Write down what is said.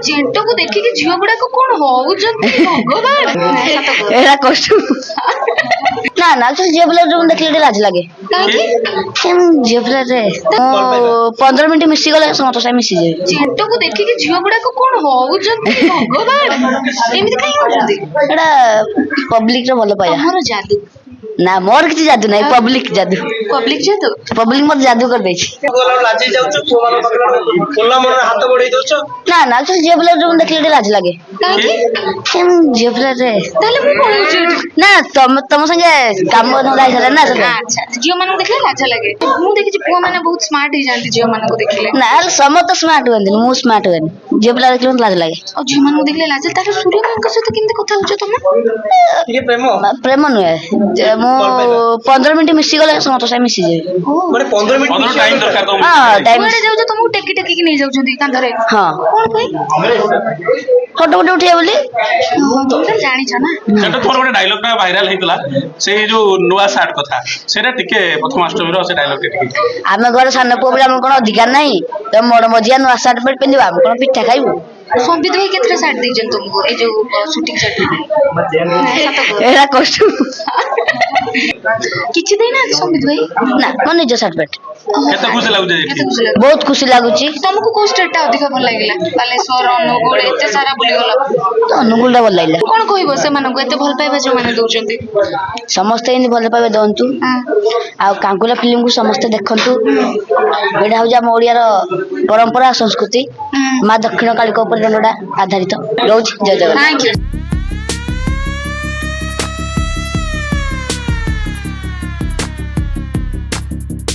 जेंटो को देखी कि झियो गुडा को कोन होउजंती भगवान एरा कष्ट ना ना तो झियो पिला जो देखले लाज लागे काहे केम झियो पिला रे 15 मिनिट मिसी गले समस्त से मिसी जाय जेंटो को देखी कि झियो गुडा को कोन होउजंती भगवान एमिति काहे होउजंती एड़ा पब्लिक रे भलो पाया हमरो जादू ना मोर किसी जादू नहीं पब्लिक जादू पब्लिक मत जादू कर दे लाजी जाउछु छो मान पकड़ कोला मन हाथ बढ़ाई दोछ ना ना तो झियो पिला जो देखले लाज लागे काहे केम झियो पिला रे ताले मु पळौछु ना तुम संगे काम धंदा हिसाब ना सब अच्छा झियो मान देखले लाज लागे मु देखि जे पुआ माने बहुत स्मार्ट ही जानती झियो मान को देखले ना समत स्मार्ट होन मु स्मार्ट होन झियो पिला देखले लाज लागे और झियो मान देखले लाज ताले सूर्य मान को सहित केमते କଥା होछ तुम ये प्रेम नुहे मु 15 मिनिट मिसी गले समस्त से मिसी जाय माने 15 मिनिट टाइम दरकार तो हां टाइम कुआडे जाउ तुमको टेकी टेकी कि नै जाउछंती कांधरे हां कोन पई फोटो फोटो उठिया बोली तुम तो जानि छ ना सेटा तोर गोटे डायलॉग टा वायरल हेतला से जो नुवा सार्ट कथा सेटा टिके प्रथमाष्टमी रो से डायलॉग टिके आमे घर सान पो बले हम कोन अधिकार नाही त मोड मजिया नुवा सार्ट पेट पिंदिबा हम कोन पिठा खाइबू संबित भाई केतरा साथ देजन तुमको ए जो शूटिंग साथ एरा कष्ट किछि देई ना संबित भाई ना मन निज सार्ट पेट केते खुशी लागु जे केते खुशी लागो बहुत खुशी लागुची तुमको को स्टेट टा अधिक भल लागला बालेश्वर अनुगुण एते सारा बुली गला अनुकूल टा भल लागला कोन कहबो से मानको एते भल पाइबा जो माने दउचंती समस्त इन भल पावे दंतु आ कांकुला फिल्म को समस्त देखंतु एडा हो जा ओडिया रो परंपरा संस्कृति मां दक्षिण कालिका ऊपर जनडा आधारित रोज जय जगन्नाथ थैंक यू